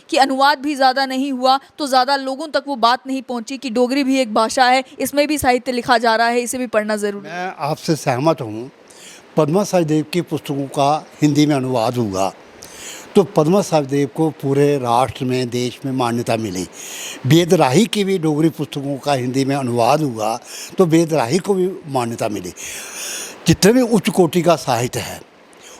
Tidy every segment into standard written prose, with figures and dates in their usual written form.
कि अनुवाद भी ज़्यादा नहीं हुआ तो ज़्यादा लोगों तक वो बात नहीं पहुंची कि डोगरी भी एक भाषा है, इसमें भी साहित्य लिखा जा रहा है, इसे भी पढ़ना ज़रूरी है। मैं आपसे सहमत हूँ। पद्मा सचदेव की पुस्तकों का हिंदी में अनुवाद हुआ तो पद्मा सचदेव को पूरे राष्ट्र में, देश में मान्यता मिली। बेदराही की भी डोगरी पुस्तकों का हिंदी में अनुवाद हुआ तो बेदराही को भी मान्यता मिली। जितने भी उच्च कोटि का साहित्य है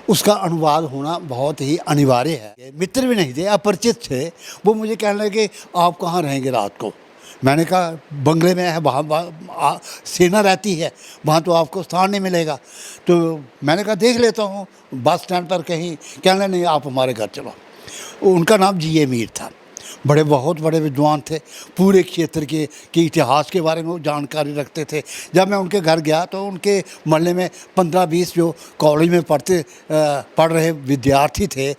उसका अनुवाद होना बहुत ही अनिवार्य है। मित्र भी नहीं थे, अपरिचित थे। वो मुझे कहने लगे आप कहाँ रहेंगे रात को। मैंने कहा बंगले में है, वहाँ सेना रहती है, वहाँ तो आपको स्थान नहीं मिलेगा। तो मैंने कहा देख लेता हूँ बस स्टैंड पर कहीं। कहने नहीं आप हमारे घर चलो। उनका नाम जी.ए. मीर था। बहुत बड़े विद्वान थे, पूरे क्षेत्र के इतिहास के बारे में वो जानकारी रखते थे। जब मैं उनके घर गया तो उनके मोहल्ले में 15-20 जो कॉलेज में पढ़ रहे विद्यार्थी थे,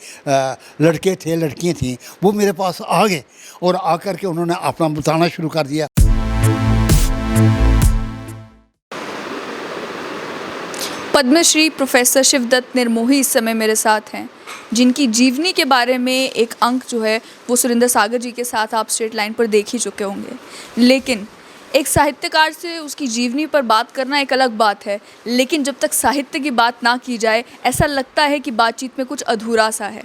लड़के थे, लड़कियां थीं, वो मेरे पास आ गए और आकर के उन्होंने अपना बताना शुरू कर दिया। पद्मश्री प्रोफेसर शिवदत्त निर्मोही इस समय मेरे साथ हैं, जिनकी जीवनी के बारे में एक अंक जो है वो सुरेंद्र सागर जी के साथ आप स्ट्रेट लाइन पर देख ही चुके होंगे। लेकिन एक साहित्यकार से उसकी जीवनी पर बात करना एक अलग बात है, लेकिन जब तक साहित्य की बात ना की जाए ऐसा लगता है कि बातचीत में कुछ अधूरा सा है।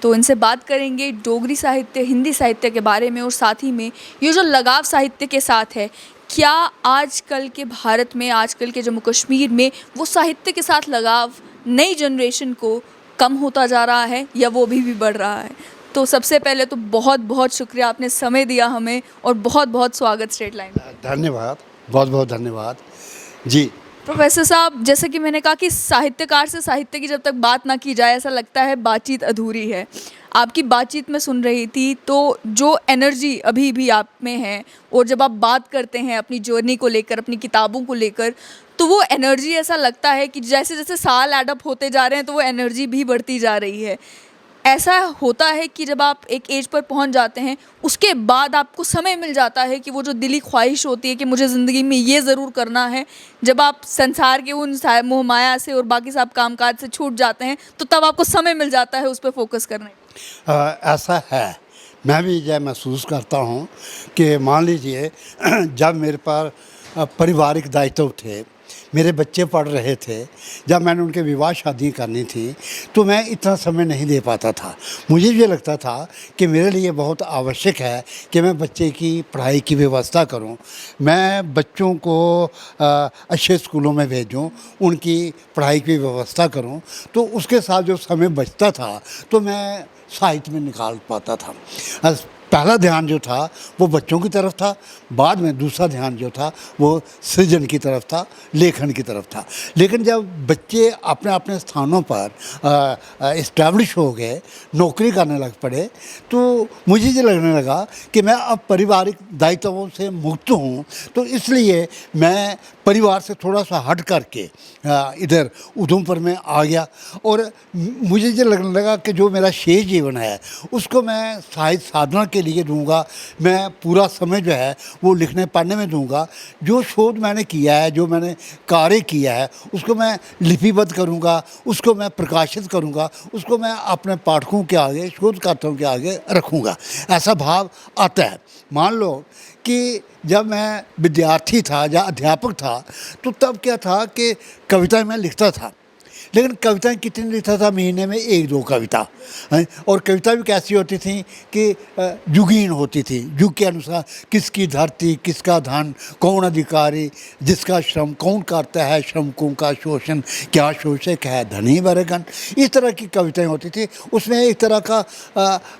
तो इनसे बात करेंगे डोगरी साहित्य, हिंदी साहित्य के बारे में और साथ ही में ये जो लगाव साहित्य के साथ है, क्या आजकल के भारत में, आजकल के जम्मू कश्मीर में वो साहित्य के साथ लगाव नई जनरेशन को कम होता जा रहा है या वो अभी भी बढ़ रहा है। तो सबसे पहले तो बहुत बहुत शुक्रिया, आपने समय दिया हमें और बहुत बहुत स्वागत स्ट्रेट लाइन। धन्यवाद, बहुत बहुत धन्यवाद जी। प्रोफेसर साहब, जैसे कि मैंने कहा कि साहित्यकार से साहित्य की जब तक बात ना की जाए ऐसा लगता है बातचीत अधूरी है। आपकी बातचीत में सुन रही थी तो जो एनर्जी अभी भी आप में है और जब आप बात करते हैं अपनी जर्नी को लेकर, अपनी किताबों को लेकर, तो वो एनर्जी ऐसा लगता है कि जैसे जैसे साल एड अप होते जा रहे हैं तो वो एनर्जी भी बढ़ती जा रही है। ऐसा होता है कि जब आप एक एज पर पहुंच जाते हैं उसके बाद आपको समय मिल जाता है कि वो जो दिली ख्वाहिश होती है कि मुझे ज़िंदगी में ये ज़रूर करना है, जब आप संसार के उन मोह माया से और बाकी सब कामकाज से छूट जाते हैं तो तब आपको समय मिल जाता है उस पर फोकस करने। ऐसा है, मैं भी यह महसूस करता हूँ कि मान लीजिए जब मेरे पर पारिवारिक दायित्व थे, मेरे बच्चे पढ़ रहे थे, जब मैंने उनके विवाह शादी करनी थी तो मैं इतना समय नहीं दे पाता था। मुझे ये लगता था कि मेरे लिए बहुत आवश्यक है कि मैं बच्चे की पढ़ाई की व्यवस्था करूं, मैं बच्चों को अच्छे स्कूलों में भेजूं, उनकी पढ़ाई की व्यवस्था करूं। तो उसके साथ जो समय बचता था तो मैं साहित्य में निकाल पाता था। पहला ध्यान जो था वो बच्चों की तरफ था, बाद में दूसरा ध्यान जो था वो सृजन की तरफ था, लेखन की तरफ था। लेकिन जब बच्चे अपने अपने स्थानों पर इस्टेब्लिश हो गए, नौकरी करने लग पड़े, तो मुझे ये लगने लगा कि मैं अब पारिवारिक दायित्वों से मुक्त हूँ। तो इसलिए मैं परिवार से थोड़ा सा हट करके इधर उधमपुर में आ गया और मुझे ये लगने लगा कि जो मेरा शेष जीवन है उसको मैं साहित्य साधना के लिए दूंगा। मैं पूरा समय जो है वो लिखने पढ़ने में दूंगा। जो शोध मैंने किया है, जो मैंने कार्य किया है, उसको मैं लिपिबद्ध करूंगा, उसको मैं प्रकाशित करूंगा, उसको मैं अपने पाठकों के आगे, शोधकर्ताओं के आगे रखूंगा। ऐसा भाव आता है। मान लो कि जब मैं विद्यार्थी था या अध्यापक था तो तब क्या था कि कविताएं मैं लिखता था, लेकिन कविताएं कितनी लिखता था, महीने में 1-2 कविता। और कविता भी कैसी होती थी कि युगीन होती थी, युग के अनुसार, किसकी धरती किसका धन, कौन अधिकारी जिसका श्रम, कौन करता है श्रमिकों का शोषण, क्या शोषक है धनी वर्गन। इस तरह की कविताएं होती थी। उसमें एक तरह का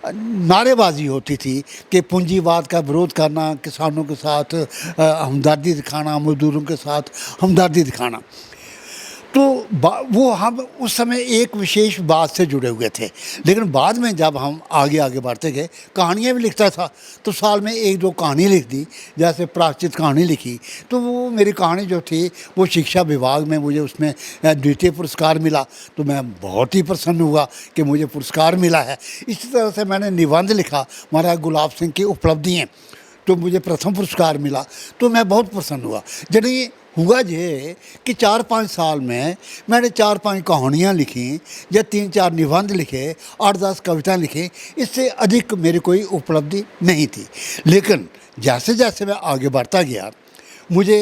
नारेबाजी होती थी कि पूंजीवाद का विरोध करना, किसानों के साथ हमदर्दी दिखाना, मजदूरों के साथ हमदर्दी दिखाना। तो वो हम उस समय एक विशेष बात से जुड़े हुए थे। लेकिन बाद में जब हम आगे बढ़ते गए, कहानियाँ भी लिखता था तो साल में 1-2 कहानी लिख दी। जैसे प्रायश्चित कहानी लिखी तो वो मेरी कहानी जो थी वो शिक्षा विभाग में मुझे उसमें द्वितीय पुरस्कार मिला। तो मैं बहुत ही प्रसन्न हुआ कि मुझे पुरस्कार मिला है। इसी तरह से मैंने निबंध लिखा, महाराज गुलाब सिंह की उपलब्धियाँ, तो मुझे प्रथम पुरस्कार मिला। तो मैं बहुत प्रसन्न हुआ। यानी हुआ ये कि 4-5 साल में मैंने 4-5 कहानियाँ लिखी या 3-4 निबंध लिखे, 8-10 कविताएँ लिखी। इससे अधिक मेरी कोई उपलब्धि नहीं थी। लेकिन जैसे जैसे मैं आगे बढ़ता गया, मुझे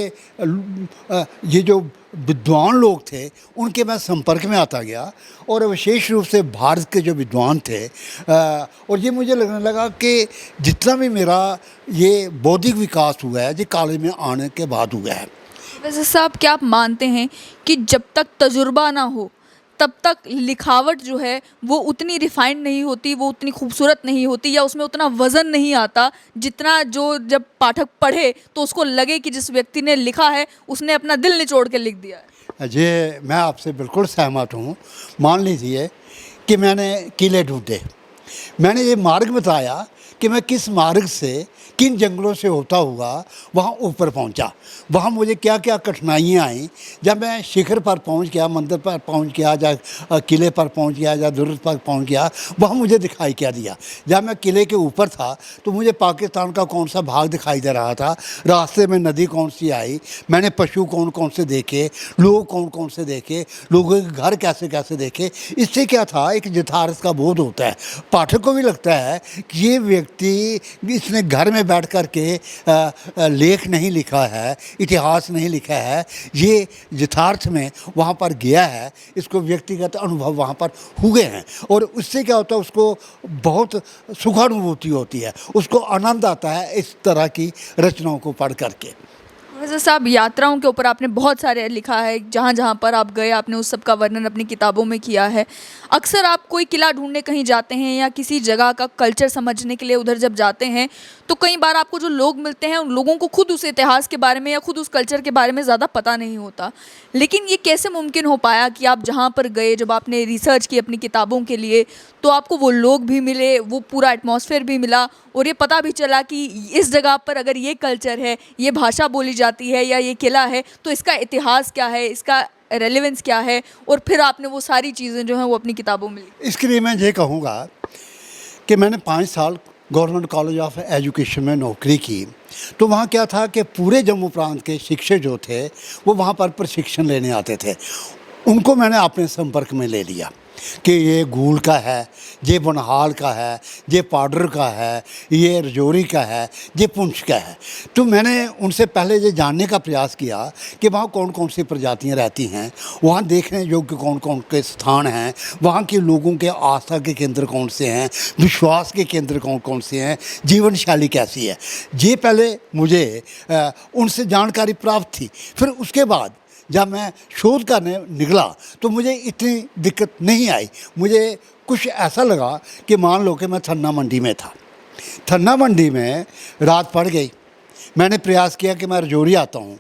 ये जो विद्वान लोग थे उनके मैं संपर्क में आता गया, और विशेष रूप से भारत के जो विद्वान थे, और ये मुझे लगने लगा कि जितना भी मेरा ये बौद्धिक विकास हुआ है, ये कॉलेज में आने के बाद हुआ है। वैसे साहब, क्या आप मानते हैं कि जब तक तजुर्बा ना हो तब तक लिखावट जो है वो उतनी रिफाइंड नहीं होती, वो उतनी खूबसूरत नहीं होती, या उसमें उतना वज़न नहीं आता जितना जो जब पाठक पढ़े तो उसको लगे कि जिस व्यक्ति ने लिखा है उसने अपना दिल निचोड़ के लिख दिया है? ये मैं आपसे बिल्कुल सहमत हूँ। मान लीजिए कि मैंने किले ढूंढे, मैंने ये मार्ग बताया कि मैं किस मार्ग से, किन जंगलों से होता हुआ वहाँ ऊपर पहुँचा, वहाँ मुझे क्या क्या कठिनाइयाँ आई। जब मैं शिखर पर पहुँच गया, मंदिर पर पहुँच गया, या किले पर पहुँच गया, या दुर्ग पर पहुँच गया, वहाँ मुझे दिखाई क्या दिया। जब मैं किले के ऊपर था तो मुझे पाकिस्तान का कौन सा भाग दिखाई दे रहा था, रास्ते में नदी कौन सी आई, मैंने पशु कौन कौन से देखे, लोग कौन कौन से देखे, लोगों के घर कैसे कैसे देखे। इससे क्या था, एक यथार्थ का बोध होता है। पाठक को भी लगता है कि ये व्यक्ति इसने घर में बैठ कर के लेख नहीं लिखा है, इतिहास नहीं लिखा है, ये यथार्थ में वहाँ पर गया है, इसको व्यक्तिगत अनुभव वहाँ पर हुए हैं, और उससे क्या होता है, उसको बहुत सुखानुभूति होती है, उसको आनंद आता है इस तरह की रचनाओं को पढ़ करके। वैसे साहब, यात्राओं के ऊपर आपने बहुत सारे लिखा है, जहाँ जहाँ पर आप गए आपने उस सब का वर्णन अपनी किताबों में किया है। अक्सर आप कोई किला ढूंढने कहीं जाते हैं या किसी जगह का कल्चर समझने के लिए उधर जब जाते हैं, तो कई बार आपको जो लोग मिलते हैं उन लोगों को खुद उस इतिहास के बारे में या खुद उस कल्चर के बारे में ज़्यादा पता नहीं होता। लेकिन ये कैसे मुमकिन हो पाया कि आप जहाँ पर गए, जब आपने रिसर्च की अपनी किताबों के लिए, तो आपको वो लोग भी मिले, वो पूरा एटमॉस्फेयर भी मिला, और ये पता भी चला कि इस जगह पर अगर ये कल्चर है, ये भाषा बोली जाती है, या ये किला है, तो इसका इतिहास क्या है, इसका रेलेवेंस क्या है, और फिर आपने वो सारी चीज़ें जो हैं वो अपनी किताबों में लिखी? इसके लिए मैं ये कहूँगा कि मैंने 5 साल गवर्नमेंट कॉलेज ऑफ एजुकेशन में नौकरी की। तो वहाँ क्या था कि पूरे जम्मू प्रांत के शिक्षक जो थे वो वहाँ पर प्रशिक्षण लेने आते थे। उनको मैंने अपने संपर्क में ले लिया कि ये गूल का है, ये बनहाल का है, ये पाउडर का है, ये रजौरी का है, ये पुंछ का है। तो मैंने उनसे पहले ये जानने का प्रयास किया कि वहाँ कौन कौन सी प्रजातियाँ रहती हैं, वहाँ देखने योग्य कौन कौन के स्थान हैं, वहाँ के लोगों के आस्था के केंद्र कौन से हैं, विश्वास के केंद्र कौन कौन से हैं, जीवन शैली कैसी है। ये पहले मुझे उनसे जानकारी प्राप्त थी। फिर उसके बाद जब मैं शोध करने निकला तो मुझे इतनी दिक्कत नहीं आई। मुझे कुछ ऐसा लगा कि मान लो कि मैं थन्ना मंडी में था, थन्ना मंडी में रात पड़ गई, मैंने प्रयास किया कि मैं राजौरी आता हूँ,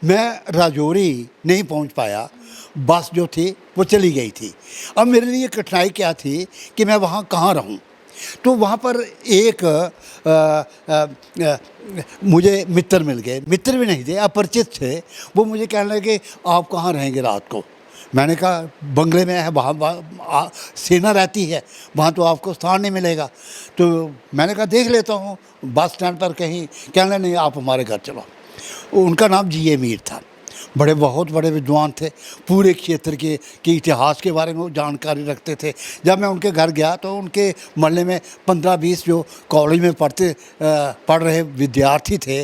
मैं राजौरी नहीं पहुँच पाया, बस जो थी वो चली गई थी। अब मेरे लिए कठिनाई क्या थी कि मैं वहाँ कहाँ रहूँ। तो वहाँ पर एक मुझे मित्र मिल गए, मित्र भी नहीं थे, अपरिचित थे। वो मुझे कहने लगे आप कहाँ रहेंगे रात को। मैंने कहा बंगले में है, वहाँ सेना रहती है, वहाँ तो आपको स्थान नहीं मिलेगा। तो मैंने कहा देख लेता हूँ बस स्टैंड पर कहीं। कहने नहीं आप हमारे घर चलो। उनका नाम जी.ए. मीर था, बहुत बड़े विद्वान थे, पूरे क्षेत्र के इतिहास के बारे में वो जानकारी रखते थे। जब मैं उनके घर गया तो उनके मोहल्ले में 15-20 जो कॉलेज में पढ़ रहे विद्यार्थी थे,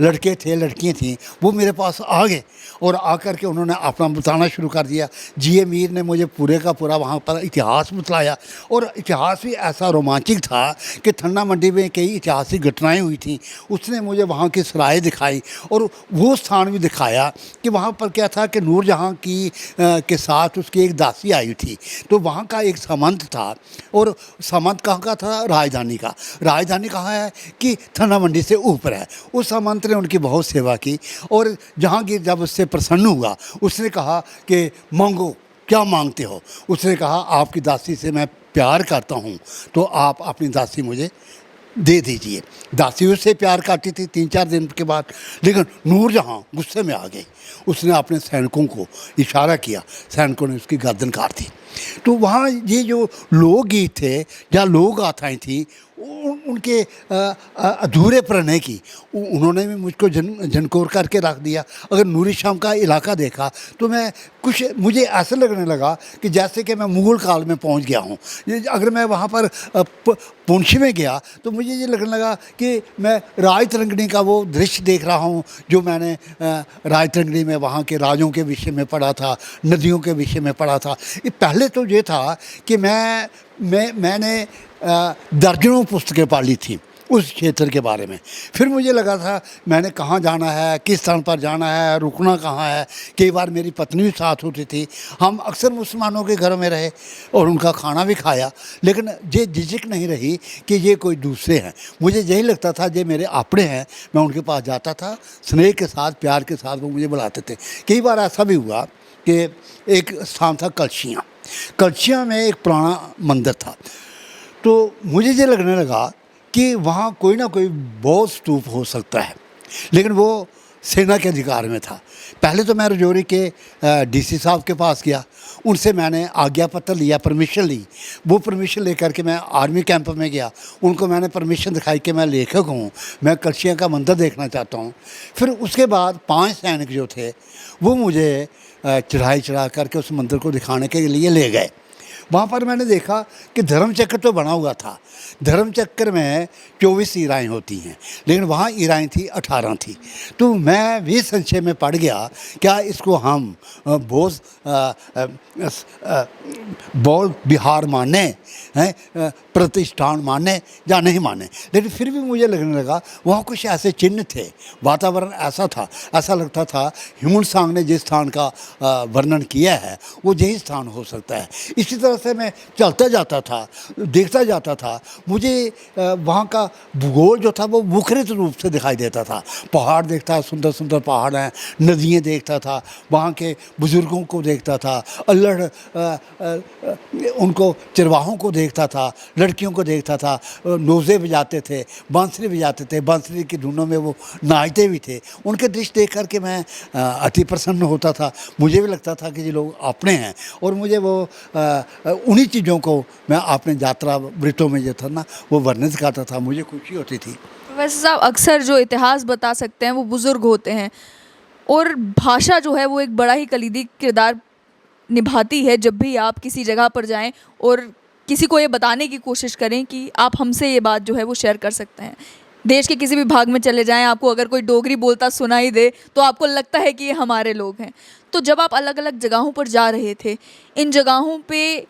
लड़के थे, लड़कियां थीं, वो मेरे पास आ गए और आकर के उन्होंने अपना बताना शुरू कर दिया। जी.ए. मीर ने मुझे पूरे का पूरा वहाँ पर इतिहास बतलाया, और इतिहास भी ऐसा रोमांचक था कि थन्ना मंडी में कई ऐतिहासिक घटनाएँ हुई थी। उसने मुझे वहाँ की सराय दिखाई और वो स्थान भी दिखाया कि वहाँ पर क्या था कि नूरजहाँ की के साथ उसकी एक दासी आई थी। तो वहाँ का एक सामंत था, और सामंत कहाँ का था, राजधानी का। राजधानी कहाँ है कि थन्ना मंडी से ऊपर है। उस सामंत ने उनकी बहुत सेवा की, और जहांगीर जब उससे प्रसन्न हुआ उसने कहा कि मांगो, क्या मांगते हो। उसने कहा आपकी दासी से मैं प्यार करता हूँ, तो आप अपनी दासी मुझे दे दीजिए। दासी उससे प्यार करती थी। 3-4 दिन के बाद लेकिन नूरजहाँ गुस्से में आ गई। उसने अपने सैनिकों को इशारा किया, सैनिकों ने उसकी गर्दन काट दी। तो वहाँ ये जो लोकगीत थे या लोक गाथाएँ थी, उनके अधूरे प्रणय की उन्होंने भी मुझको झनकोर करके रख दिया। अगर नूरी शाम का इलाका देखा तो मैं कुछ मुझे ऐसा लगने लगा कि जैसे कि मैं मुग़ल काल में पहुंच गया हूं। अगर मैं वहां पर पुंछ में गया तो मुझे ये लगने लगा कि मैं राजतरंगिणी का वो दृश्य देख रहा हूँ जो मैंने राजतरंगिणी में वहाँ के राजों के विषय में पढ़ा था, नदियों के विषय में पढ़ा था। ये पहले तो ये था कि मैंने दर्जनों पुस्तकें पढ़ी थी उस क्षेत्र के बारे में। फिर मुझे लगा था मैंने कहाँ जाना है, किस स्थान पर जाना है, रुकना कहाँ है। कई बार मेरी पत्नी भी साथ होती थी। हम अक्सर मुसलमानों के घरों में रहे और उनका खाना भी खाया, लेकिन ये झिझक नहीं रही कि ये कोई दूसरे हैं। मुझे यही लगता था ये मेरे अपने हैं। मैं उनके पास जाता था, स्नेह के साथ, प्यार के साथ वो मुझे बुलाते थे। कई बार ऐसा भी हुआ कि एक स्थान था कलशियाँ। कलशियाँ में एक पुराना मंदिर था, तो मुझे ये लगने लगा कि वहाँ कोई ना कोई बौद्ध स्तूप हो सकता है, लेकिन वो सेना के अधिकार में था। पहले तो मैं रजौरी के डीसी साहब के पास गया, उनसे मैंने आज्ञा पत्र लिया, परमिशन ली। वो परमिशन लेकर के मैं आर्मी कैंप में गया, उनको मैंने परमिशन दिखाई कि मैं लेखक हूँ, मैं कलशियाँ का मंदिर देखना चाहता हूँ। फिर उसके बाद 5 सैनिक जो थे वो मुझे चढ़ाई चढ़ा करके उस मंदिर को दिखाने के लिए ले गए। वहाँ पर मैंने देखा कि धर्म चक्र तो बना हुआ था। धर्म चक्र में 24 ईराएँ होती हैं, लेकिन वहाँ ईराएँ थी 18 थी। तो मैं भी संशय में पड़ गया, क्या इसको हम बौद्ध विहार माने हैं, प्रतिष्ठान माने या नहीं माने। लेकिन फिर भी मुझे लगने लगा वहाँ कुछ ऐसे चिन्ह थे, वातावरण ऐसा था, ऐसा लगता था ह्यूमन सांग ने जिस स्थान का वर्णन किया है वो यही स्थान हो सकता है। इसी तरह से मैं चलता जाता था, देखता जाता था। मुझे वहाँ का भूगोल जो था वो मुखरित रूप से दिखाई देता था। पहाड़ देखता, सुंदर सुंदर पहाड़ हैं, नदियाँ देखता था, वहाँ के बुज़ुर्गों को देखता था, अल्हड़ उनको चरवाहों को देखता था, लड़कियों को देखता था, नोज़े बजाते थे, बांसुरी बजाते थे, बांसुरी की धुनों में वो नाचते भी थे। उनके दृश्य देख करके मैं अति प्रसन्न होता था। मुझे भी लगता था कि ये लोग अपने हैं, और मुझे वो उन्हीं चीज़ों को मैं अपने यात्रा वृत्तों में जो था ना वो वर्णित करता था, मुझे खुशी होती थी। प्रोफेसर साहब, अक्सर जो इतिहास बता सकते हैं वो बुज़ुर्ग होते हैं, और भाषा जो है वो एक बड़ा ही कलीदी किरदार निभाती है। जब भी आप किसी जगह पर जाएं और किसी को ये बताने की कोशिश करें कि आप हमसे ये बात जो है वो शेयर कर सकते हैं। देश के किसी भी भाग में चले जाएं, आपको अगर कोई डोगरी बोलता सुनाई दे तो आपको लगता है कि ये हमारे लोग हैं। तो जब आप अलग अलग जगहों पर जा रहे थे, इन जगहों पे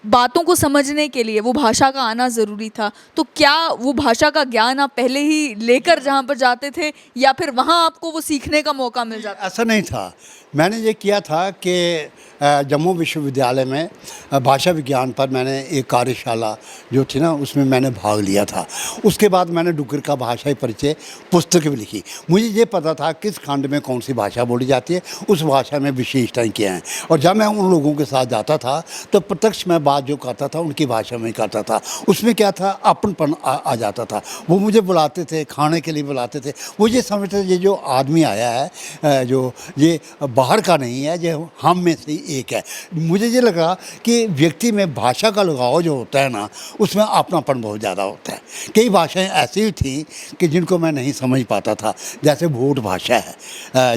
बातों को समझने के लिए वो भाषा का आना ज़रूरी था। तो क्या वो भाषा का ज्ञान आप पहले ही लेकर जहाँ पर जाते थे, या फिर वहाँ आपको वो सीखने का मौका मिल जाता? ऐसा नहीं था। मैंने ये किया था कि जम्मू विश्वविद्यालय में भाषा विज्ञान पर मैंने एक कार्यशाला जो थी ना उसमें मैंने भाग लिया था। उसके बाद मैंने डुग्गर का भाषाई परिचय पुस्तक भी लिखी। मुझे ये पता था किस खंड में कौन सी भाषा बोली जाती है, उस भाषा में विशेषताएँ क्या हैं। और जब मैं उन लोगों के साथ जाता था तो प्रत्यक्ष मैं बात जो करता था उनकी भाषा में करता था। उसमें क्या था, अपनपन आ जाता था। वो मुझे बुलाते थे, खाने के लिए बुलाते थे। वो ये समझते थे ये जो आदमी आया है, जो ये बाहर का नहीं है, ये हम में से एक है। मुझे ये लगा कि व्यक्ति में भाषा का लगाव जो होता है ना उसमें अपनापन बहुत ज़्यादा होता है। कई भाषाएं ऐसी ही थी कि जिनको मैं नहीं समझ पाता था, जैसे भोट भाषा है,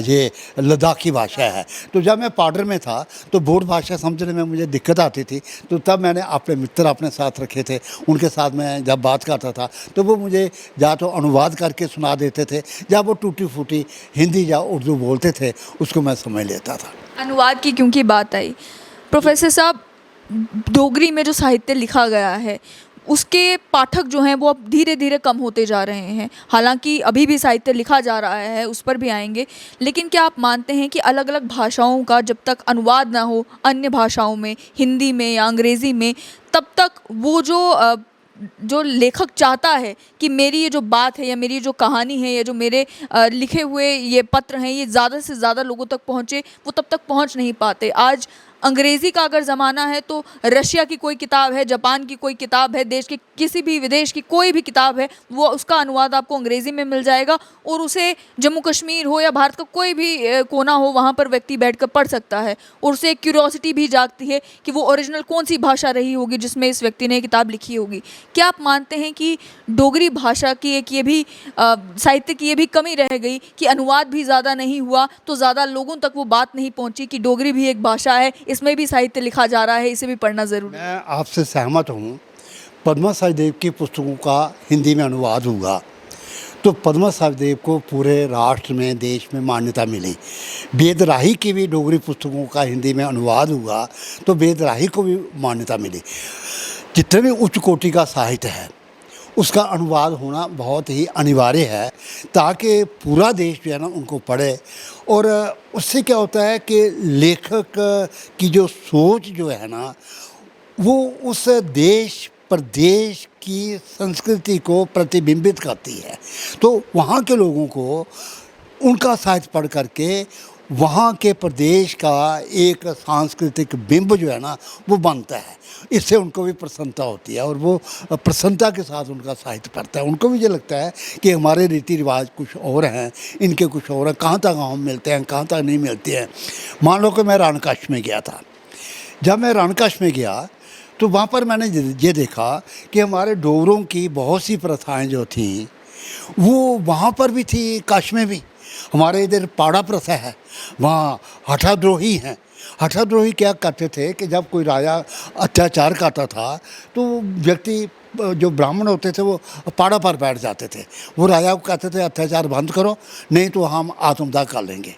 ये लद्दाखी भाषा है। तो जब मैं पाडर में था तो भोट भाषा समझने में मुझे दिक्कत आती थी। तो तब मैंने अपने मित्र अपने साथ रखे थे, उनके साथ मैं जब बात करता था तो वो मुझे या तो अनुवाद करके सुना देते थे, या वो टूटी फूटी हिंदी या उर्दू बोलते थे, उसको मैं समझ लेता था। अनुवाद की क्योंकि बात आई, प्रोफेसर साहब, डोगरी में जो साहित्य लिखा गया है उसके पाठक जो हैं वो अब धीरे धीरे कम होते जा रहे हैं। हालांकि अभी भी साहित्य लिखा जा रहा है, उस पर भी आएंगे, लेकिन क्या आप मानते हैं कि अलग अलग भाषाओं का जब तक अनुवाद ना हो अन्य भाषाओं में, हिंदी में या अंग्रेज़ी में, तब तक वो जो लेखक चाहता है कि मेरी ये जो बात है या मेरी जो कहानी है या जो मेरे लिखे हुए ये पत्र हैं ये ज़्यादा से ज़्यादा लोगों तक पहुँचे, वो तब तक पहुँच नहीं पाते। आज अंग्रेज़ी का अगर ज़माना है तो रशिया की कोई किताब है, जापान की कोई किताब है, देश के किसी भी विदेश की कोई भी किताब है, वो उसका अनुवाद आपको अंग्रेज़ी में मिल जाएगा और उसे जम्मू कश्मीर हो या भारत का कोई भी कोना हो, वहाँ पर व्यक्ति बैठकर पढ़ सकता है और उसे एक क्यूरियोसिटी भी जागती है कि वो ओरिजिनल कौन सी भाषा रही होगी जिसमें इस व्यक्ति ने किताब लिखी होगी। क्या आप मानते हैं कि डोगरी भाषा की एक ये भी साहित्य की ये भी कमी रह गई कि अनुवाद भी ज़्यादा नहीं हुआ तो ज़्यादा लोगों तक वो बात नहीं पहुंची कि डोगरी भी एक भाषा है, इसमें भी साहित्य लिखा जा रहा है, इसे भी पढ़ना ज़रूरी है? मैं आपसे सहमत हूँ। पद्मा सचदेव की पुस्तकों का हिंदी में अनुवाद हुआ तो पद्मा सचदेव को पूरे राष्ट्र में, देश में मान्यता मिली। बेदराही की भी डोगरी पुस्तकों का हिंदी में अनुवाद हुआ तो बेदराही को भी मान्यता मिली। जितने भी उच्च कोटि का साहित्य है उसका अनुवाद होना बहुत ही अनिवार्य है ताकि पूरा देश जो है ना उनको पढ़े। और उससे क्या होता है कि लेखक की जो सोच जो है ना वो उस देश प्रदेश की संस्कृति को प्रतिबिंबित करती है। तो वहाँ के लोगों को उनका साहित्य पढ़ करके वहाँ के प्रदेश का एक सांस्कृतिक बिंब जो है ना वो बनता है। इससे उनको भी प्रसन्नता होती है और वो प्रसन्नता के साथ उनका साहित्य पढ़ता है। उनको भी ये लगता है कि हमारे रीति रिवाज कुछ और हैं, इनके कुछ और हैं, कहाँ तक हम मिलते हैं, कहाँ तक नहीं मिलते हैं। मान लो कि मैं रणकच्छ में गया था। जब मैं रणकच्छ में गया तो वहाँ पर मैंने ये देखा कि हमारे डोगरों की बहुत सी प्रथाएं जो थीं वो वहाँ पर भी थी, कच्छ में भी। हमारे इधर पाड़ा प्रथा है, वहाँ हठाद्रोही हैं। हठाद्रोही क्या करते थे कि जब कोई राजा अत्याचार करता था तो व्यक्ति जो ब्राह्मण होते थे वो पाड़ा पर बैठ जाते थे। वो राजा को कहते थे अत्याचार बंद करो नहीं तो हम आत्मदाह कर लेंगे।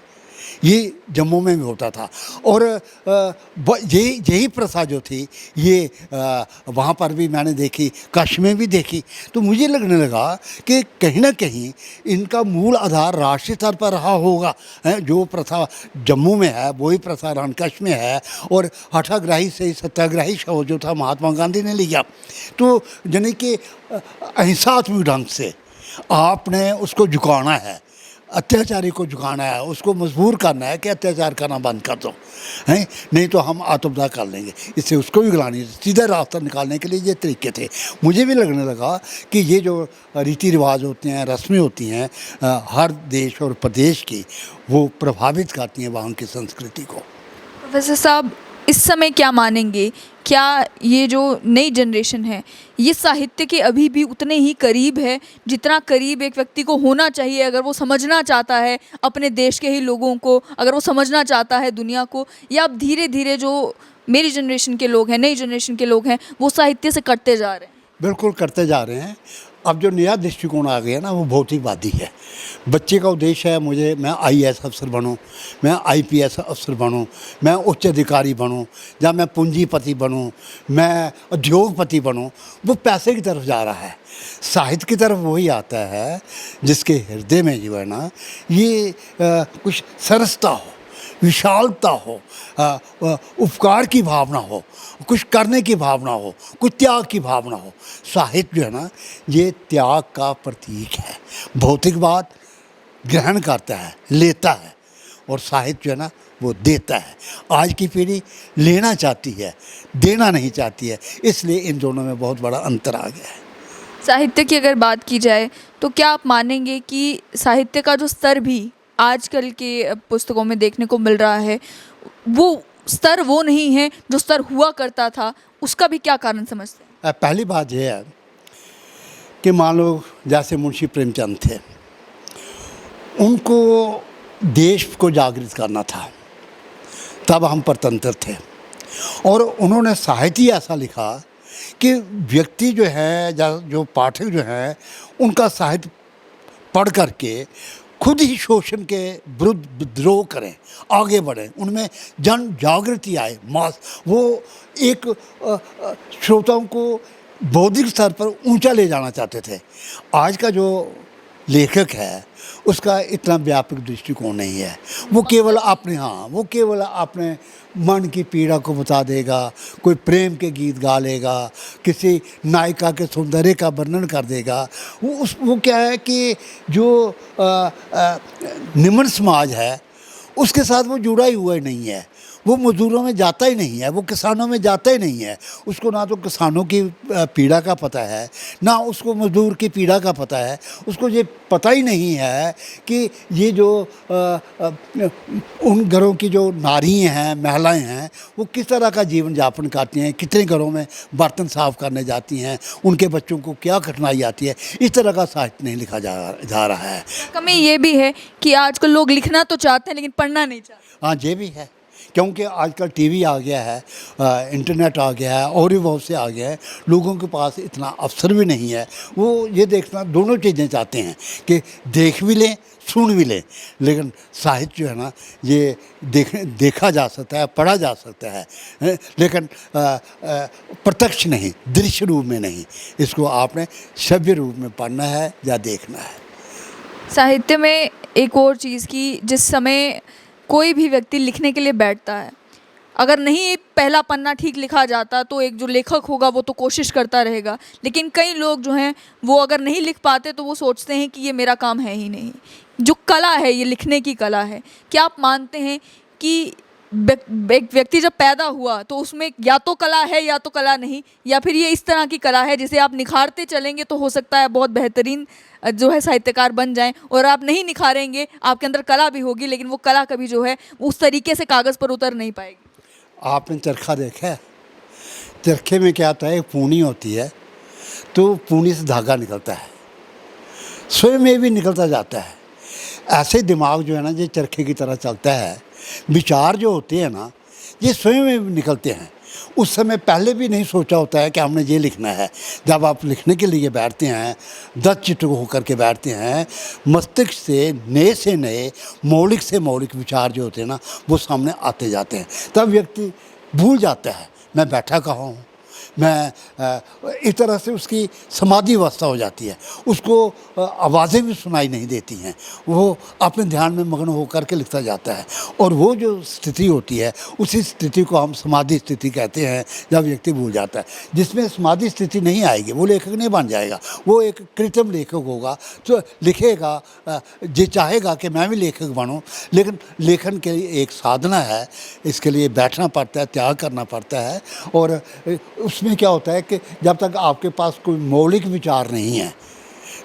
ये जम्मू में भी होता था और यही प्रथा जो थी ये वहाँ पर भी मैंने देखी, कच्छ में भी देखी। तो मुझे लगने लगा कि कहीं ना कहीं इनका मूल आधार राष्ट्रीय स्तर पर रहा होगा। जो प्रथा जम्मू में है वही प्रथा रणकच्छ में है और हठाग्राही से सत्याग्रही शव जो था महात्मा गांधी ने लिया। तो यानी कि अहिंसात्मक ढंग से आपने उसको झुकाना है, अत्याचारी को झुकाना है, उसको मजबूर करना है कि अत्याचार करना बंद कर दो, हैं नहीं तो हम आत्मदाह कर लेंगे। इससे उसको भी गिलानी, सीधा रास्ता निकालने के लिए ये तरीके थे। मुझे भी लगने लगा कि ये जो रीति रिवाज होते हैं, रस्में होती हैं हर देश और प्रदेश की, वो प्रभावित करती हैं वहाँ की संस्कृति को। प्रोफेसर साहब, इस समय क्या मानेंगे, क्या ये जो नई जनरेशन है ये साहित्य के अभी भी उतने ही करीब है जितना करीब एक व्यक्ति को होना चाहिए अगर वो समझना चाहता है अपने देश के ही लोगों को, अगर वो समझना चाहता है दुनिया को? या अब धीरे धीरे जो मेरी जनरेशन के लोग हैं, नई जनरेशन के लोग हैं, वो साहित्य से कटते जा रहे हैं? बिल्कुल करते जा रहे हैं। अब जो नया दृष्टिकोण आ गया ना वो भौतिकवादी है। बच्चे का उद्देश्य है मुझे मैं आईएएस अफसर बनूं, मैं आईपीएस अफसर बनूं, मैं उच्च अधिकारी बनूं, या मैं पूंजीपति बनूं, मैं उद्योगपति बनूं। वो पैसे की तरफ जा रहा है। साहित्य की तरफ वही आता है जिसके हृदय में जो है ना ये कुछ सरसता हो, विशालता हो, उपकार की भावना हो, कुछ करने की भावना हो, कुछ त्याग की भावना हो। साहित्य जो है ना ये त्याग का प्रतीक है। भौतिकवाद ग्रहण करता है, लेता है, और साहित्य जो है ना वो देता है। आज की पीढ़ी लेना चाहती है, देना नहीं चाहती है, इसलिए इन दोनों में बहुत बड़ा अंतर आ गया है। साहित्य की अगर बात की जाए तो क्या आप मानेंगे कि साहित्य का जो स्तर भी आजकल के पुस्तकों में देखने को मिल रहा है वो स्तर वो नहीं है जो स्तर हुआ करता था? उसका भी क्या कारण समझते हैं? पहली बात यह है कि मान लो जैसे मुंशी प्रेमचंद थे, उनको देश को जागृत करना था, तब हम परतंत्र थे, और उन्होंने साहित्य ऐसा लिखा कि व्यक्ति जो है जो पाठक जो है उनका साहित्य पढ़ करके खुद ही शोषण के विरुद्ध विद्रोह करें, आगे बढ़ें, उनमें जन जागृति आए, मास वो एक श्रोताओं को बौद्धिक स्तर पर ऊंचा ले जाना चाहते थे। आज का जो लेखक है उसका इतना व्यापक दृष्टिकोण नहीं है। वो केवल अपने मन की पीड़ा को बता देगा, कोई प्रेम के गीत गा लेगा, किसी नायिका के सौंदर्य का वर्णन कर देगा। वो क्या है कि जो निम्न समाज है उसके साथ वो जुड़ा ही हुआ नहीं है। वो मज़दूरों में जाता ही नहीं है, वो किसानों में जाता ही नहीं है। उसको ना तो किसानों की पीड़ा का पता है, ना उसको मज़दूर की पीड़ा का पता है। उसको ये पता ही नहीं है कि ये जो उन घरों की जो नारी हैं, महिलाएं हैं, वो किस तरह का जीवन यापन करती हैं, कितने घरों में बर्तन साफ़ करने जाती हैं, उनके बच्चों को क्या कठिनाई आती है। इस तरह का साहित्य नहीं लिखा जा रहा है। कमी ये भी है कि आजकल लोग लिखना तो चाहते हैं लेकिन पढ़ना नहीं चाहते। हाँ, ये भी है, क्योंकि आजकल टीवी आ गया है, इंटरनेट आ गया है और भी बहुत से आ गया है। लोगों के पास इतना अवसर भी नहीं है। वो ये देखना, दोनों चीज़ें चाहते हैं कि देख भी लें, सुन भी लें। लेकिन साहित्य जो है ना, ये देखा जा सकता है, पढ़ा जा सकता है, लेकिन प्रत्यक्ष नहीं, दृश्य रूप में नहीं। इसको आपने श्रव्य रूप में पढ़ना है या देखना है। साहित्य में एक और चीज़ की, जिस समय कोई भी व्यक्ति लिखने के लिए बैठता है, अगर नहीं पहला पन्ना ठीक लिखा जाता तो एक जो लेखक होगा वो तो कोशिश करता रहेगा, लेकिन कई लोग जो हैं वो अगर नहीं लिख पाते तो वो सोचते हैं कि ये मेरा काम है ही नहीं। जो कला है, ये लिखने की कला है, क्या आप मानते हैं कि एक व्यक्ति जब पैदा हुआ तो उसमें या तो कला है या तो कला नहीं, या फिर ये इस तरह की कला है जिसे आप निखारते चलेंगे तो हो सकता है बहुत बेहतरीन जो है साहित्यकार बन जाएं, और आप नहीं निखारेंगे, आपके अंदर कला भी होगी लेकिन वो कला कभी जो है उस तरीके से कागज़ पर उतर नहीं पाएगी। आपने चरखा देखा है? चरखे में क्या होता है, एक पूनी होती है, तो पूनी से धागा निकलता है, स्वयं में भी निकलता जाता है। ऐसे दिमाग जो है ना, ये चरखे की तरह चलता है। विचार जो होते हैं ना, ये स्वयं में भी निकलते हैं। उस समय पहले भी नहीं सोचा होता है कि हमने ये लिखना है। जब आप लिखने के लिए बैठते हैं, दत्तचित्त होकर के बैठते हैं, मस्तिष्क से नए मौलिक से मौलिक विचार जो होते हैं ना, वो सामने आते जाते हैं। तब व्यक्ति भूल जाता है मैं बैठा कहाँ हूँ, मैं इस तरह से उसकी समाधि अवस्था हो जाती है। उसको आवाज़ें भी सुनाई नहीं देती हैं, वो अपने ध्यान में मग्न होकर के लिखता जाता है। और वो जो स्थिति होती है, उसी स्थिति को हम समाधि स्थिति कहते हैं, जब व्यक्ति भूल जाता है। जिसमें समाधि स्थिति नहीं आएगी वो लेखक नहीं बन जाएगा, वो एक कृत्रिम लेखक होगा। तो लिखेगा, ये चाहेगा कि मैं भी लेखक बनूं, लेकिन लेखन के लिए एक साधना है, इसके लिए बैठना पड़ता है, त्याग करना पड़ता है। और उसमें क्या होता है कि जब तक आपके पास कोई मौलिक विचार नहीं है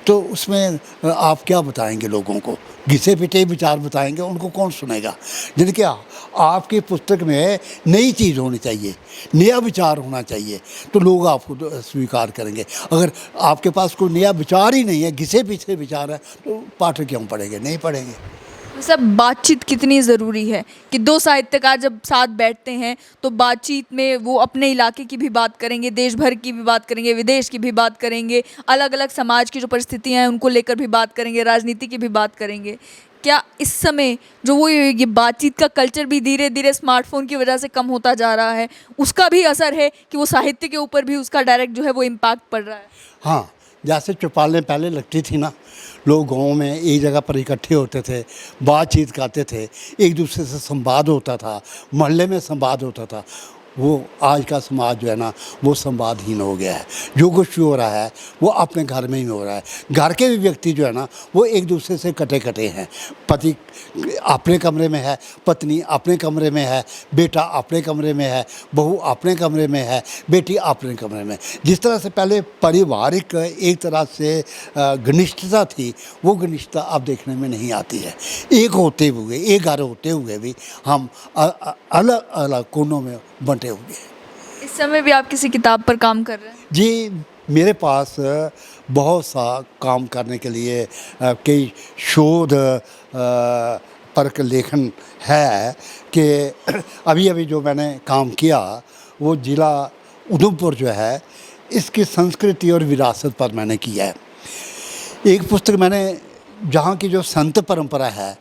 तो उसमें आप क्या बताएंगे लोगों को? घिसे पिटे विचार बताएंगे, उनको कौन सुनेगा? जिनके आपकी पुस्तक में नई चीज़ होनी चाहिए, नया विचार होना चाहिए, तो लोग आपको स्वीकार करेंगे। अगर आपके पास कोई नया विचार ही नहीं है, घिसे पिटे विचार है, तो पाठक क्यों पढ़ेंगे? नहीं पढ़ेंगे। सब बातचीत कितनी ज़रूरी है कि दो साहित्यकार जब साथ बैठते हैं तो बातचीत में वो अपने इलाके की भी बात करेंगे, देश भर की भी बात करेंगे, विदेश की भी बात करेंगे, अलग अलग समाज की जो परिस्थितियां हैं उनको लेकर भी बात करेंगे, राजनीति की भी बात करेंगे। क्या इस समय जो वो ये बातचीत का कल्चर भी धीरे धीरे स्मार्टफोन की वजह से कम होता जा रहा है, उसका भी असर है कि वो साहित्य के ऊपर भी उसका डायरेक्ट जो है वो इम्पैक्ट पड़ रहा है? हाँ, जैसे चौपालें पहले लगती थी ना, लोग गांव में एक जगह पर इकट्ठे होते थे, बातचीत करते थे, एक दूसरे से संवाद होता था, मोहल्ले में संवाद होता था। वो आज का समाज जो है ना, वो संवादहीन हो गया है। जो कुछ भी हो रहा है वो अपने घर में ही हो रहा है। घर के भी व्यक्ति जो है ना, वो एक दूसरे से कटे कटे हैं। पति अपने कमरे में है, पत्नी अपने कमरे में है, बेटा अपने कमरे में है, बहू अपने कमरे में है, बेटी अपने कमरे में। जिस तरह से पहले पारिवारिक एक तरह से घनिष्ठता थी, वो घनिष्ठता अब देखने में नहीं आती है। एक होते हुए, एक घर होते हुए भी हम अलग अलग कोनों में बंटे हुए। इस समय भी आप किसी किताब पर काम कर रहे हैं? जी, मेरे पास बहुत सा काम करने के लिए कई शोध पर लेखन है कि अभी अभी जो मैंने काम किया वो ज़िला उधमपुर जो है, इसकी संस्कृति और विरासत पर मैंने किया है। एक पुस्तक मैंने जहाँ की जो संत परंपरा है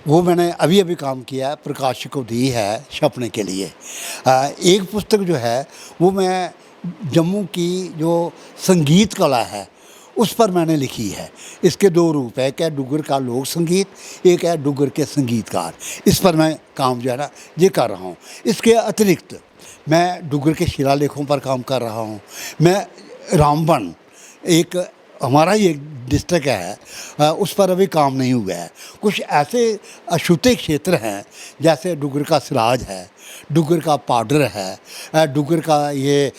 वो मैंने अभी अभी काम किया है, प्रकाशक को दी है छपने के लिए। एक पुस्तक जो है वो मैं जम्मू की जो संगीत कला है उस पर मैंने लिखी है। इसके दो रूप है, एक है डुग्गर का लोक संगीत, एक है डुग्गर के संगीतकार। इस पर मैं काम जो है ना ये कर रहा हूँ। इसके अतिरिक्त मैं डुग्गर के शिलालेखों पर काम कर रहा हूँ। मैं रामबन एक हमारा ये डिस्ट्रिक्ट है उस पर अभी काम नहीं हुआ है। कुछ ऐसे अछूते क्षेत्र हैं जैसे डुगर का सिराज है, डुगर का पाउडर है, डुगर का ये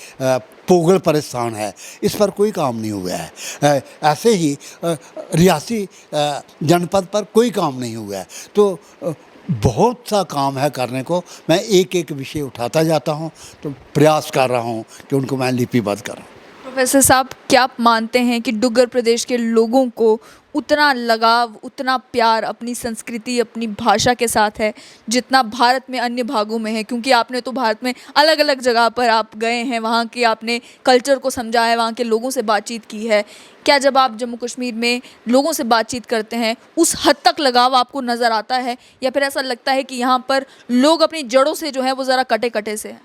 पोगल परिस्थान है, इस पर कोई काम नहीं हुआ है। ऐसे ही रियासी जनपद पर कोई काम नहीं हुआ है। तो बहुत सा काम है करने को। मैं एक एक विषय उठाता जाता हूँ, तो प्रयास कर रहा हूँ कि उनको मैं लिपिबद्ध करूँ। प्रोफेसर साहब, क्या आप मानते हैं कि डुग्गर प्रदेश के लोगों को उतना लगाव, उतना प्यार अपनी संस्कृति, अपनी भाषा के साथ है जितना भारत में अन्य भागों में है? क्योंकि आपने तो भारत में अलग अलग जगह पर आप गए हैं, वहाँ के आपने कल्चर को समझा है, वहाँ के लोगों से बातचीत की है। क्या जब आप जम्मू कश्मीर में लोगों से बातचीत करते हैं उस हद तक लगाव आपको नज़र आता है, या फिर ऐसा लगता है कि यहाँ पर लोग अपनी जड़ों से जो है वो ज़रा कटे कटे से हैं?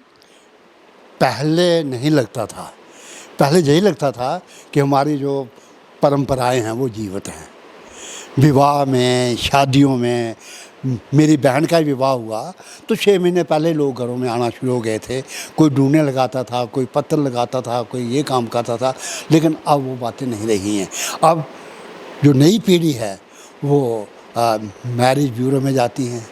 पहले नहीं लगता था। पहले यही लगता था कि हमारी जो परंपराएं हैं वो जीवित हैं। विवाह में, शादियों में, मेरी बहन का विवाह हुआ तो 6 महीने पहले लोग घरों में आना शुरू हो गए थे। कोई डूने लगाता था, कोई पत्थर लगाता था, कोई ये काम करता था। लेकिन अब वो बातें नहीं रही हैं। अब जो नई पीढ़ी है वो मैरिज ब्यूरो में जाती हैं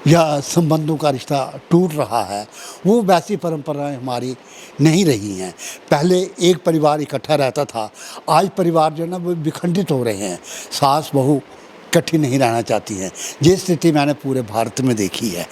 या संबंधों का रिश्ता टूट रहा है। वो वैसी परंपराएं हमारी नहीं रही हैं। पहले एक परिवार इकट्ठा रहता था, आज परिवार जो है ना वो विखंडित हो रहे हैं। सास बहू इकट्ठी नहीं रहना चाहती हैं। ये स्थिति मैंने पूरे भारत में देखी है।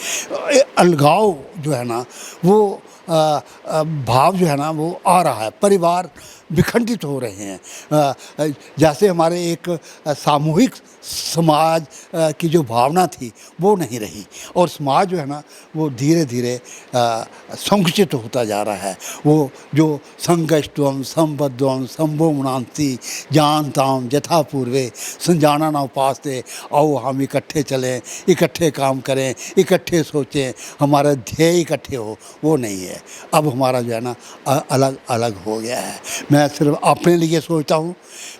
अलगाव जो है ना वो भाव जो है ना वो आ रहा है। परिवार विखंडित हो रहे हैं। जैसे हमारे एक सामूहिक समाज की जो भावना थी वो नहीं रही, और समाज जो है ना वो धीरे धीरे संकुचित होता जा रहा है। वो जो संगष्टवम संबद्धवम संभो मुनांति जानताम यथा पूर्वे संजाना न उपासते। आओ हम इकट्ठे चलें, इकट्ठे काम करें, इकट्ठे सोचें, हमारा ध्येय इकट्ठे हो, वो नहीं है। अब हमारा जो है ना अलग अलग हो गया है। मैं सिर्फ अपने लिए सोचता हूँ,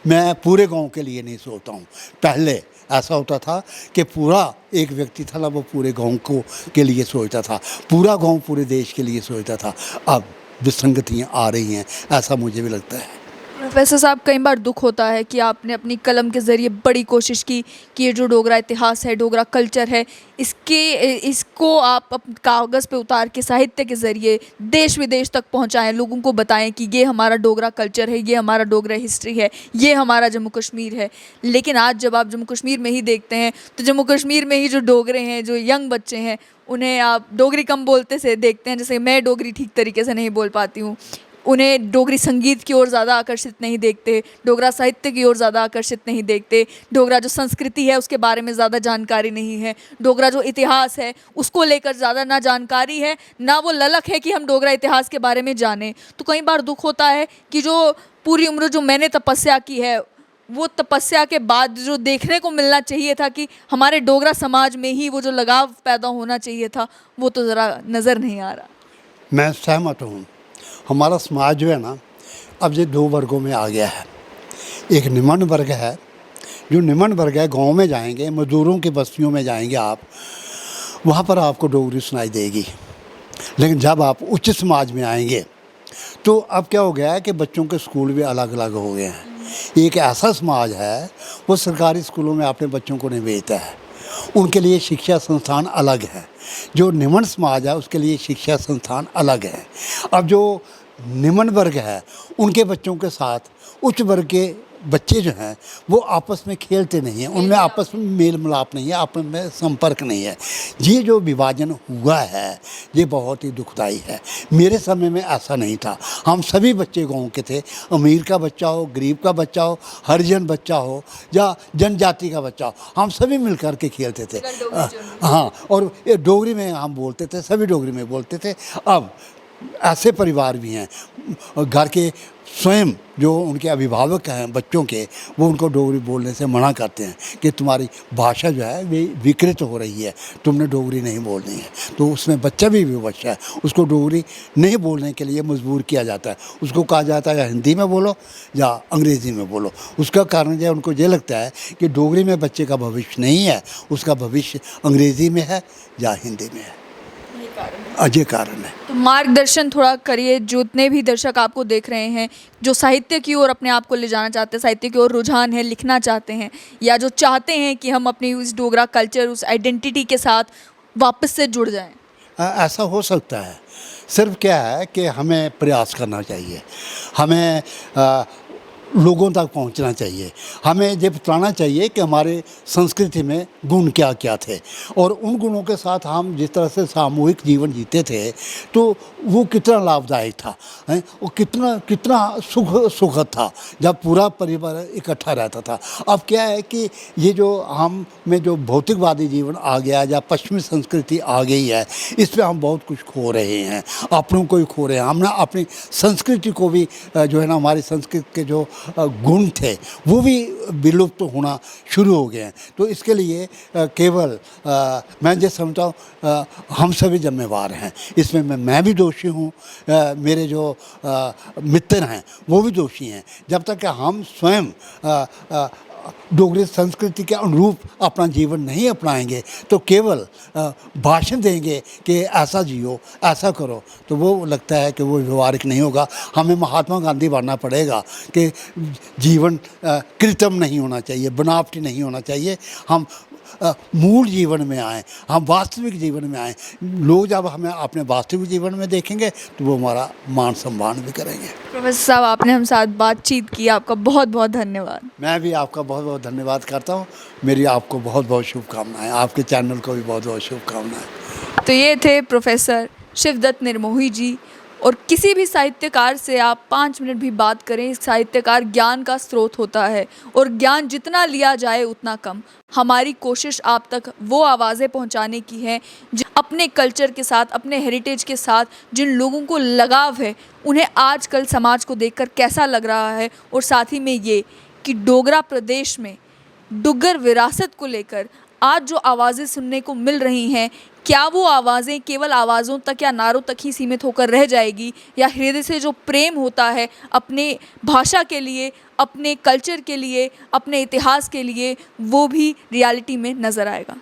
मैं पूरे गांव के लिए नहीं सोचता हूँ। पहले ऐसा होता था कि पूरा एक व्यक्ति था ना वो पूरे गांव को के लिए सोचता था, पूरा गांव पूरे देश के लिए सोचता था। अब विसंगतियाँ आ रही हैं, ऐसा मुझे भी लगता है। प्रोफेसर साहब, कई बार दुख होता है कि आपने अपनी कलम के ज़रिए बड़ी कोशिश की कि ये जो डोगरा इतिहास है, डोगरा कल्चर है, इसको आप कागज़ पे उतार के साहित्य के ज़रिए देश विदेश तक पहुंचाएं, लोगों को बताएं कि ये हमारा डोगरा कल्चर है, ये हमारा डोगरा हिस्ट्री है, ये हमारा जम्मू कश्मीर है। लेकिन आज जब आप जम्मू कश्मीर में ही देखते हैं तो जम्मू कश्मीर में ही जो डोगरे हैं, जो यंग बच्चे हैं, उन्हें आप डोगरी कम बोलते से देखते हैं। जैसे मैं डोगरी ठीक तरीके से नहीं बोल पाती हूँ। उन्हें डोगरी संगीत की ओर ज़्यादा आकर्षित नहीं देखते, डोगरा साहित्य की ओर ज़्यादा आकर्षित नहीं देखते, डोगरा जो संस्कृति है उसके बारे में ज़्यादा जानकारी नहीं है, डोगरा जो इतिहास है उसको लेकर ज़्यादा ना जानकारी है, ना वो ललक है कि हम डोगरा इतिहास के बारे में जानें। तो कई बार दुख होता है कि जो पूरी उम्र जो मैंने तपस्या की है, वो तपस्या के बाद जो देखने को मिलना चाहिए था कि हमारे डोगरा समाज में ही वो जो लगाव पैदा होना चाहिए था, वो तो ज़रा नज़र नहीं आ रहा। मैं सहमत हूँ। हमारा समाज जो है ना अब ये 2 वर्गों में आ गया है। एक निम्न वर्ग है, जो निम्न वर्ग है, गांव में जाएंगे, मज़दूरों की बस्तियों में जाएंगे आप, वहाँ पर आपको डोगरी सुनाई देगी। लेकिन जब आप उच्च समाज में आएंगे तो अब क्या हो गया है कि बच्चों के स्कूल भी अलग अलग हो गए हैं। एक ऐसा समाज है वो सरकारी स्कूलों में अपने बच्चों को नहीं भेजता है, उनके लिए शिक्षा संस्थान अलग है। जो निम्न समाज है उसके लिए शिक्षा संस्थान अलग है। अब जो निम्न वर्ग है उनके बच्चों के साथ उच्च वर्ग के बच्चे जो हैं वो आपस में खेलते नहीं हैं, उनमें आपस में मेल मिलाप नहीं है, आपस में संपर्क नहीं है। ये जो विभाजन हुआ है ये बहुत ही दुखदाई है। मेरे समय में ऐसा नहीं था। हम सभी बच्चे गांव के थे, अमीर का बच्चा हो, गरीब का बच्चा हो, हरिजन बच्चा हो या जनजाति का बच्चा हो, हम सभी मिल कर के खेलते थे। हाँ, और डोगरी में हम बोलते थे, सभी डोगरी में बोलते थे। अब ऐसे परिवार भी हैं, घर के स्वयं जो उनके अभिभावक हैं बच्चों के, वो उनको डोगरी बोलने से मना करते हैं कि तुम्हारी भाषा जो है वे विकृत हो रही है, तुमने डोगरी नहीं बोलनी है। तो उसमें बच्चा भी विवश है, उसको डोगरी नहीं बोलने के लिए मजबूर किया जाता है। उसको कहा जाता है या हिंदी में बोलो या अंग्रेज़ी में बोलो। उसका कारण जो है उनको ये लगता है कि डोगरी में बच्चे का भविष्य नहीं है, उसका भविष्य अंग्रेज़ी में है या हिंदी में है। कारण है। अजय कारण है। तो मार्गदर्शन थोड़ा करिए, जितने भी दर्शक आपको देख रहे हैं, जो साहित्य की ओर अपने आप को ले जाना चाहते हैं, साहित्य की ओर रुझान है, लिखना चाहते हैं, या जो चाहते हैं कि हम अपनी उस डोगरा कल्चर, उस आइडेंटिटी के साथ वापस से जुड़ जाएं। ऐसा हो सकता है। सिर्फ क्या है कि हमें प्रयास करना चाहिए, हमें लोगों तक पहुंचना चाहिए, हमें ये बताना चाहिए कि हमारे संस्कृति में गुण क्या क्या थे, और उन गुणों के साथ हम जिस तरह से सामूहिक जीवन जीते थे तो वो कितना लाभदायक था, हैं, वो कितना कितना सुखद था जब पूरा परिवार इकट्ठा रहता था। अब क्या है कि ये जो हम में जो भौतिकवादी जीवन आ गया या पश्चिमी संस्कृति आ गई है, इस पे हम बहुत कुछ खो रहे हैं, अपनों को ही खो रहे हैं। हमने अपनी संस्कृति को भी जो है ना, हमारी संस्कृति के जो गुण थे वो भी विलुप्त होना शुरू हो गए हैं। तो इसके लिए केवल मैं जो समझता हूँ हम सभी जिम्मेवार हैं इसमें। मैं भी दोषी हूँ, मेरे जो मित्र हैं वो भी दोषी हैं। जब तक कि हम स्वयं डोगरी संस्कृति के अनुरूप अपना जीवन नहीं अपनाएंगे तो केवल भाषण देंगे कि ऐसा जियो, ऐसा करो, तो वो लगता है कि वो व्यवहारिक नहीं होगा। हमें महात्मा गांधी बनना पड़ेगा कि जीवन कृत्रिम नहीं होना चाहिए, बनावटी नहीं होना चाहिए। हम मूल जीवन में आएँ, हम वास्तविक जीवन में आएँ। लोग जब हमें अपने वास्तविक जीवन में देखेंगे तो वो हमारा मान सम्मान भी करेंगे। प्रोफेसर साहब, आपने हम साथ बातचीत की, आपका बहुत बहुत धन्यवाद। मैं भी आपका बहुत बहुत धन्यवाद करता हूँ। मेरी आपको बहुत बहुत शुभकामनाएं, आपके चैनल को भी बहुत बहुत शुभकामनाएं। तो ये थे प्रोफेसर शिवदत्त निर्मोही जी। और किसी भी साहित्यकार से आप 5 मिनट भी बात करें, साहित्यकार ज्ञान का स्रोत होता है और ज्ञान जितना लिया जाए उतना कम। हमारी कोशिश आप तक वो आवाज़ें पहुंचाने की है जो अपने कल्चर के साथ, अपने हेरिटेज के साथ जिन लोगों को लगाव है, उन्हें आजकल समाज को देखकर कैसा लग रहा है, और साथ ही में ये कि डोगरा प्रदेश में डुग्गर विरासत को लेकर आज जो आवाज़ें सुनने को मिल रही हैं, क्या वो आवाज़ें केवल आवाज़ों तक या नारों तक ही सीमित होकर रह जाएगी, या हृदय से जो प्रेम होता है अपने भाषा के लिए, अपने कल्चर के लिए, अपने इतिहास के लिए, वो भी रियलिटी में नज़र आएगा।